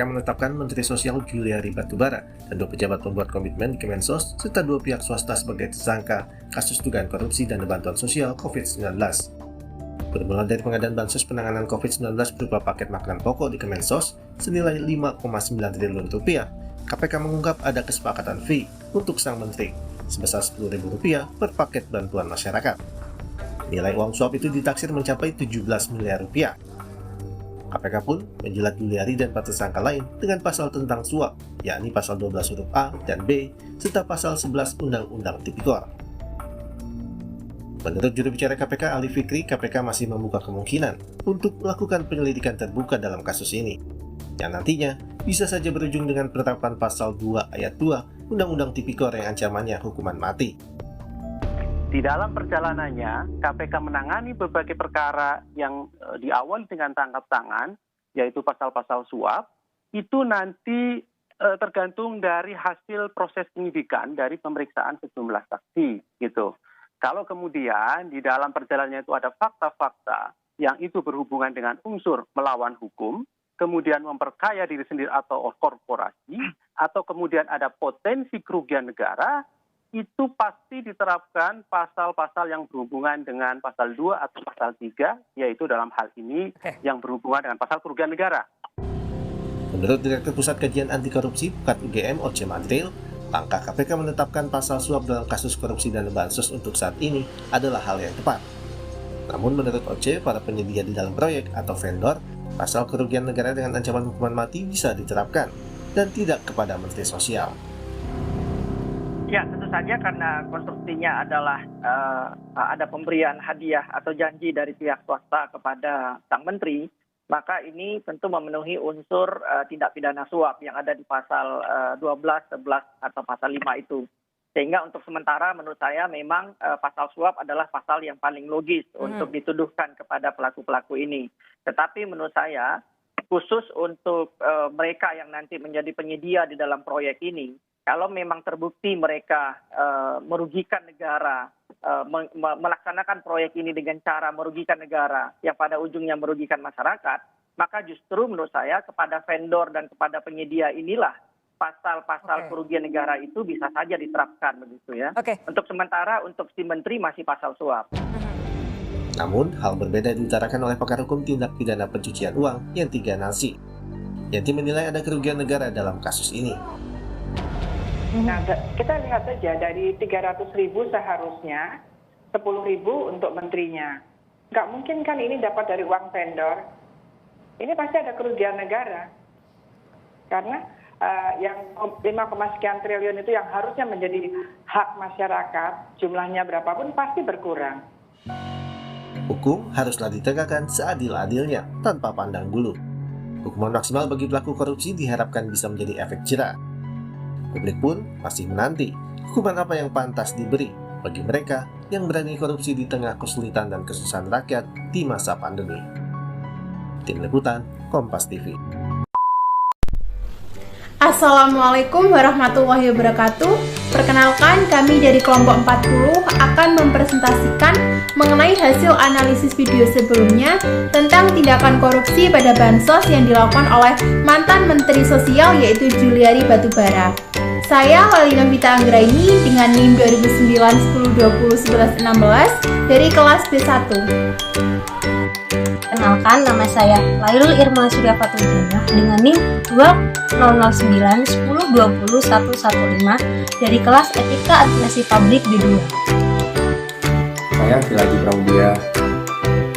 KPK menetapkan Menteri Sosial Juliari Batubara dan 2 pejabat pembuat komitmen di Kemensos serta 2 pihak swasta sebagai tersangka kasus dugaan korupsi dana bantuan sosial COVID-19. Bermula dari pengadaan bansos penanganan COVID-19 berupa paket makanan pokok di Kemensos senilai 5,9 triliun rupiah, KPK mengungkap ada kesepakatan fee untuk sang menteri sebesar Rp10.000 per paket bantuan masyarakat. Nilai uang suap itu ditaksir mencapai 17 miliar rupiah. KPK pun menjerat Juliari dan 4 tersangka lain dengan pasal tentang suap, yakni pasal 12 huruf A dan B, serta pasal 11 Undang-Undang Tipikor. Menurut juru bicara KPK Ali Fikri, KPK masih membuka kemungkinan untuk melakukan penyelidikan terbuka dalam kasus ini, yang nantinya bisa saja berujung dengan penerapan pasal 2 ayat 2 Undang-Undang Tipikor yang ancamannya hukuman mati. Di dalam perjalanannya, KPK menangani berbagai perkara yang diawali dengan tangkap tangan, yaitu pasal-pasal suap, itu nanti tergantung dari hasil proses penyidikan dari pemeriksaan sejumlah saksi, gitu. Kalau kemudian di dalam perjalanannya itu ada fakta-fakta yang itu berhubungan dengan unsur melawan hukum, kemudian memperkaya diri sendiri atau korporasi, atau kemudian ada potensi kerugian negara, itu pasti diterapkan pasal-pasal yang berhubungan dengan pasal 2 atau pasal 3, yaitu dalam hal ini yang berhubungan dengan pasal kerugian negara. Menurut Direktur Pusat Kajian Anti Korupsi Pukat UGM Oce Madril, langkah KPK menetapkan pasal suap dalam kasus korupsi dana bansos untuk saat ini adalah hal yang tepat. Namun menurut Oce, para penyedia di dalam proyek atau vendor, pasal kerugian negara dengan ancaman hukuman mati bisa diterapkan dan tidak kepada Menteri Sosial. Ya, tentu saja karena konstruksinya adalah ada pemberian hadiah atau janji dari pihak swasta kepada sang menteri, maka ini tentu memenuhi unsur tindak pidana suap yang ada di pasal 12, 11, atau pasal 5 itu. Sehingga untuk sementara menurut saya memang pasal suap adalah pasal yang paling logis untuk dituduhkan kepada pelaku-pelaku ini. Tetapi menurut saya, khusus untuk mereka yang nanti menjadi penyedia di dalam proyek ini, kalau memang terbukti mereka merugikan negara, melaksanakan proyek ini dengan cara merugikan negara yang pada ujungnya merugikan masyarakat, maka justru menurut saya kepada vendor dan kepada penyedia inilah pasal-pasal kerugian negara itu bisa saja diterapkan begitu ya. Untuk sementara untuk si menteri masih pasal suap. Namun, hal berbeda diutarakan oleh pakar hukum tindak pidana pencucian uang Yanti Ganarsi. Yanti menilai ada kerugian negara dalam kasus ini. Nah, kita lihat saja dari 300.000 seharusnya 10.000 untuk menterinya. Nggak mungkin kan ini dapat dari uang vendor. Ini pasti ada kerugian negara. Karena yang 5, sekian triliun itu yang harusnya menjadi hak masyarakat, jumlahnya berapapun pasti berkurang. Hukum haruslah ditegakkan seadil-adilnya tanpa pandang bulu. Hukuman maksimal bagi pelaku korupsi diharapkan bisa menjadi efek jera. Publik pun masih menanti hukuman apa yang pantas diberi bagi mereka yang berani korupsi di tengah kesulitan dan kesusahan rakyat di masa pandemi. Tim Liputan, Kompas TV. Assalamualaikum warahmatullahi wabarakatuh. Perkenalkan, kami dari kelompok 40 akan mempresentasikan mengenai hasil analisis video sebelumnya tentang tindakan korupsi pada bansos yang dilakukan oleh mantan Menteri Sosial yaitu Juliari Batubara. Saya Lalina Vita Anggraini dengan NIM 2009 10 20 11 16 dari kelas B1. Kenalkan, nama saya Lairul Irma Surya Fatulina dengan NIM 2009 10 20 115 dari kelas Etika Administrasi Publik B2. Saya Filadi Pramudia,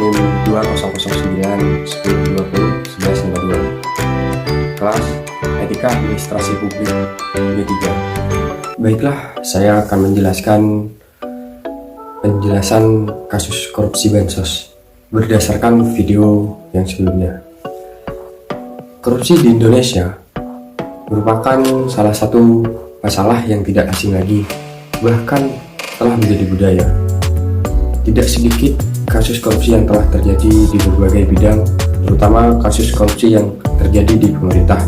NIM 2009 10 20 11 52, kelas Etika Administrasi Publik B3. Baiklah, saya akan menjelaskan penjelasan kasus korupsi bansos berdasarkan video yang sebelumnya. Korupsi di Indonesia merupakan salah satu masalah yang tidak asing lagi, bahkan telah menjadi budaya. Tidak sedikit kasus korupsi yang telah terjadi di berbagai bidang, terutama kasus korupsi yang terjadi di pemerintah.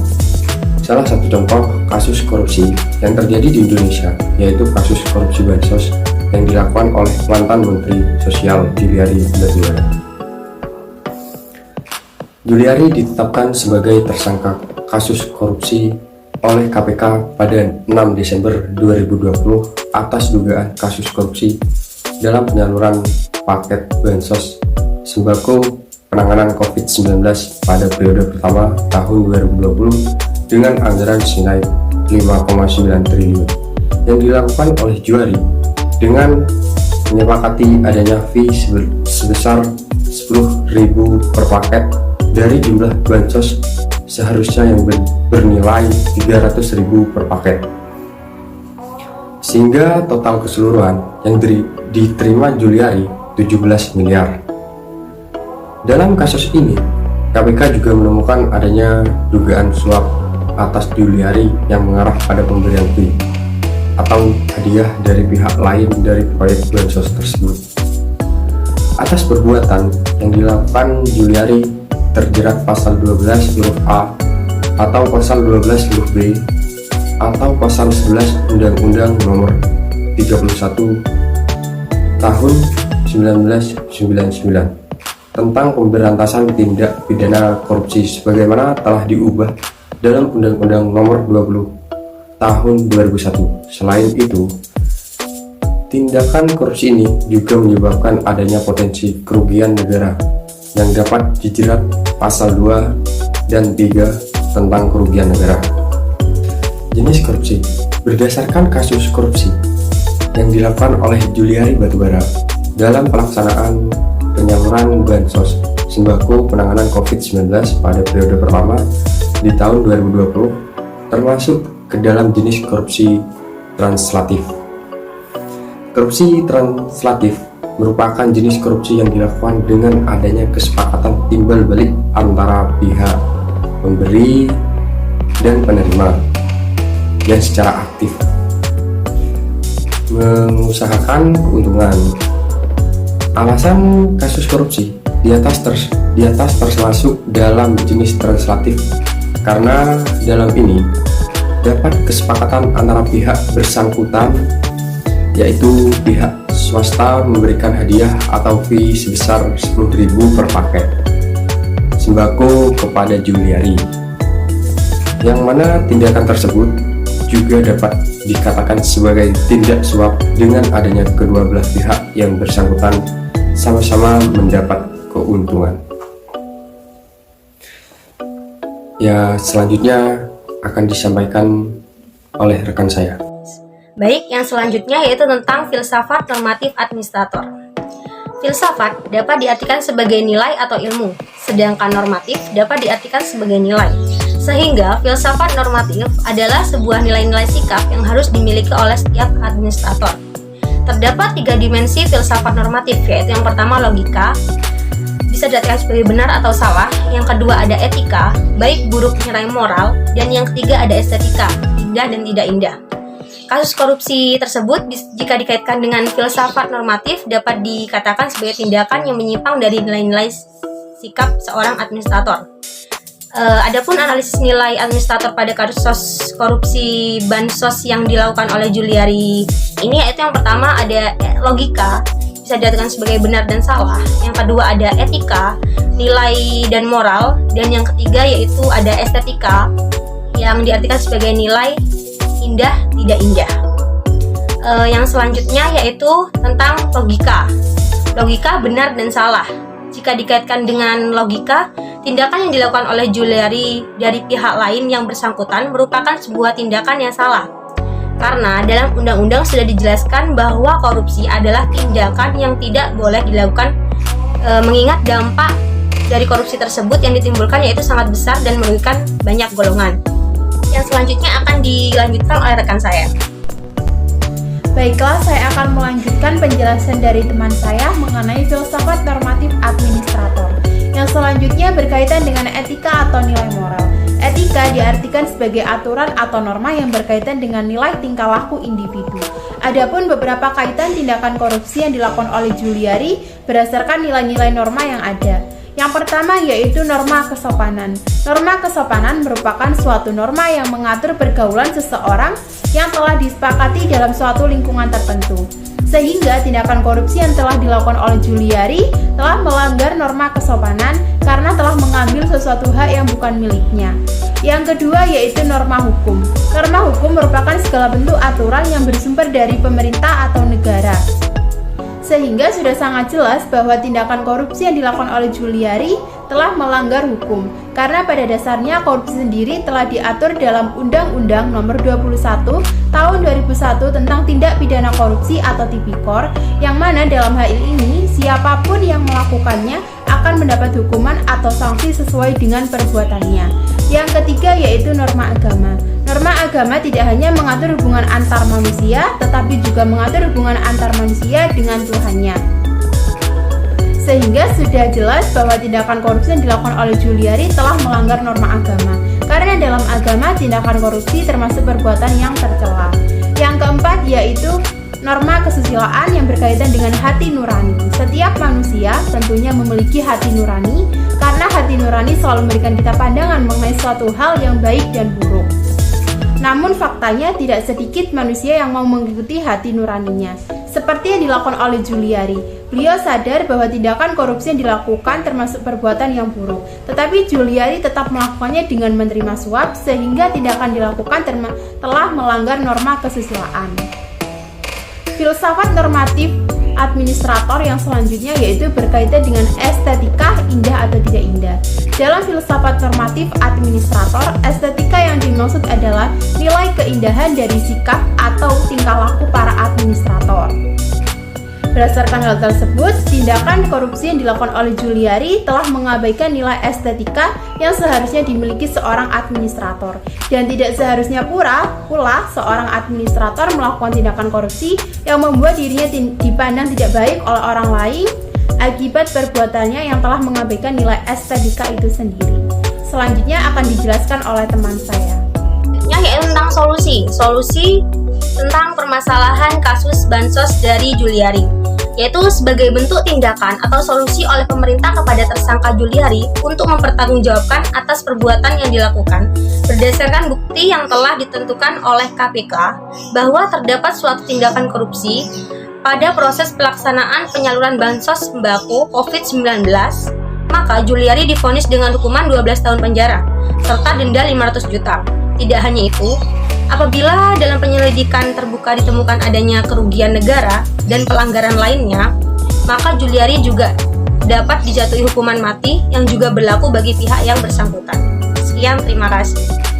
Salah satu contoh kasus korupsi yang terjadi di Indonesia yaitu kasus korupsi bansos yang dilakukan oleh mantan Menteri Sosial Juliari Batubara. Juliari ditetapkan sebagai tersangka kasus korupsi oleh KPK pada 6 Desember 2020 atas dugaan kasus korupsi dalam penyaluran paket bansos sembako penanganan COVID-19 pada periode pertama tahun 2020 dengan anggaran senilai 5,9 triliun yang dilakukan oleh Juliari dengan menyepakati adanya fee sebesar 10.000 per paket dari jumlah bansos seharusnya yang bernilai 300.000 per paket, sehingga total keseluruhan yang diterima Juliari 17 miliar. Dalam kasus ini, KPK juga menemukan adanya dugaan suap atas Juliari yang mengarah pada pemberian fee atau hadiah dari pihak lain dari proyek bansos tersebut. Atas perbuatan yang dilakukan Juliari terjerat pasal 12 huruf A atau pasal 12 huruf B atau pasal 11 Undang-Undang Nomor 31 Tahun 1999 tentang pemberantasan tindak pidana korupsi sebagaimana telah diubah dalam Undang-Undang Nomor 20 Tahun 2001. Selain itu, tindakan korupsi ini juga menyebabkan adanya potensi kerugian negara yang dapat dijerat pasal 2 dan 3 tentang kerugian negara. Jenis korupsi berdasarkan kasus korupsi yang dilakukan oleh Juliari Batubara dalam pelaksanaan penyaluran bansos sembako penanganan COVID-19 pada periode pertama di tahun 2020 termasuk ke dalam jenis korupsi translatif. Korupsi translatif merupakan jenis korupsi yang dilakukan dengan adanya kesepakatan timbal balik antara pihak pemberi dan penerima yang secara aktif mengusahakan keuntungan. Alasan kasus korupsi di atas termasuk dalam jenis translatif karena dalam ini dapat kesepakatan antara pihak bersangkutan, yaitu pihak swasta memberikan hadiah atau fee sebesar 10.000 per paket sembako kepada Juliari, yang mana tindakan tersebut juga dapat dikatakan sebagai tindak suap dengan adanya kedua belah pihak yang bersangkutan sama-sama mendapat keuntungan. Ya, selanjutnya akan disampaikan oleh rekan saya. Baik, yang selanjutnya yaitu tentang filsafat normatif administrator. Filsafat dapat diartikan sebagai nilai atau ilmu, sedangkan normatif dapat diartikan sebagai nilai. Sehingga filsafat normatif adalah sebuah nilai-nilai sikap yang harus dimiliki oleh setiap administrator. Terdapat 3 dimensi filsafat normatif, yaitu yang pertama logika, bisa diartikan sebagai benar atau salah, yang kedua ada etika, baik buruk nilai moral, dan yang ketiga ada estetika, indah dan tidak indah. Kasus korupsi tersebut jika dikaitkan dengan filsafat normatif dapat dikatakan sebagai tindakan yang menyimpang dari nilai-nilai sikap seorang administrator. Adapun analisis nilai administrator pada kasus korupsi bansos yang dilakukan oleh Juliari ini yaitu yang pertama ada logika, bisa dikatakan sebagai benar dan salah, yang kedua ada etika, nilai dan moral, dan yang ketiga yaitu ada estetika yang diartikan sebagai nilai indah tidak indah. Yang selanjutnya yaitu tentang logika. Logika benar dan salah. Jika dikaitkan dengan logika, tindakan yang dilakukan oleh Juliari dari pihak lain yang bersangkutan merupakan sebuah tindakan yang salah. Karena dalam undang-undang sudah dijelaskan bahwa korupsi adalah tindakan yang tidak boleh dilakukan, mengingat dampak dari korupsi tersebut yang ditimbulkan yaitu sangat besar dan merugikan banyak golongan. Yang selanjutnya akan dilanjutkan oleh rekan saya. Baiklah, saya akan melanjutkan penjelasan dari teman saya mengenai filsafat normatif administrator. Yang selanjutnya berkaitan dengan etika atau nilai moral. Etika diartikan sebagai aturan atau norma yang berkaitan dengan nilai tingkah laku individu. Adapun beberapa kaitan tindakan korupsi yang dilakukan oleh Juliari berdasarkan nilai-nilai norma yang ada. Yang pertama yaitu norma kesopanan. Norma kesopanan merupakan suatu norma yang mengatur pergaulan seseorang yang telah disepakati dalam suatu lingkungan tertentu. Sehingga tindakan korupsi yang telah dilakukan oleh Juliari telah melanggar norma kesopanan karena telah mengambil sesuatu hak yang bukan miliknya. Yang kedua yaitu norma hukum. Norma hukum merupakan segala bentuk aturan yang bersumber dari pemerintah atau negara. Sehingga sudah sangat jelas bahwa tindakan korupsi yang dilakukan oleh Juliari telah melanggar hukum. Karena pada dasarnya korupsi sendiri telah diatur dalam Undang-Undang Nomor 21 Tahun 2001 tentang Tindak Pidana Korupsi atau Tipikor, yang mana dalam hal ini siapapun yang melakukannya akan mendapat hukuman atau sanksi sesuai dengan perbuatannya. Yang ketiga yaitu norma agama. Norma agama tidak hanya mengatur hubungan antar manusia, tetapi juga mengatur hubungan antar manusia dengan Tuhannya. Sehingga sudah jelas bahwa tindakan korupsi yang dilakukan oleh Juliari telah melanggar norma agama. Karena dalam agama tindakan korupsi termasuk perbuatan yang tercela. Yang keempat yaitu norma kesusilaan yang berkaitan dengan hati nurani. Setiap manusia tentunya memiliki hati nurani, karena hati nurani selalu memberikan kita pandangan mengenai suatu hal yang baik dan buruk. Namun faktanya tidak sedikit manusia yang mau mengikuti hati nuraninya. Seperti yang dilakukan oleh Juliari, beliau sadar bahwa tindakan korupsi yang dilakukan termasuk perbuatan yang buruk. Tetapi Juliari tetap melakukannya dengan menerima suap, sehingga tindakan dilakukan telah melanggar norma kesusilaan. Filsafat normatif administrator yang selanjutnya yaitu berkaitan dengan estetika indah atau tidak indah. Dalam filsafat normatif administrator, estetika yang dimaksud adalah nilai keindahan dari sikap atau tingkah laku para administrator. Berdasarkan hal tersebut, tindakan korupsi yang dilakukan oleh Juliari telah mengabaikan nilai estetika yang seharusnya dimiliki seorang administrator. Dan tidak seharusnya pula seorang administrator melakukan tindakan korupsi yang membuat dirinya dipandang tidak baik oleh orang lain akibat perbuatannya yang telah mengabaikan nilai estetika itu sendiri. Selanjutnya akan dijelaskan oleh teman saya. Yaitu tentang solusi tentang permasalahan kasus bansos dari Juliari, yaitu sebagai bentuk tindakan atau solusi oleh pemerintah kepada tersangka Juliari untuk mempertanggungjawabkan atas perbuatan yang dilakukan berdasarkan bukti yang telah ditentukan oleh KPK bahwa terdapat suatu tindakan korupsi pada proses pelaksanaan penyaluran bansos sembako COVID-19, maka Juliari divonis dengan hukuman 12 tahun penjara serta denda 500 juta. Tidak hanya itu, apabila dalam penyelidikan terbuka ditemukan adanya kerugian negara dan pelanggaran lainnya, maka Juliari juga dapat dijatuhi hukuman mati yang juga berlaku bagi pihak yang bersangkutan. Sekian, terima kasih.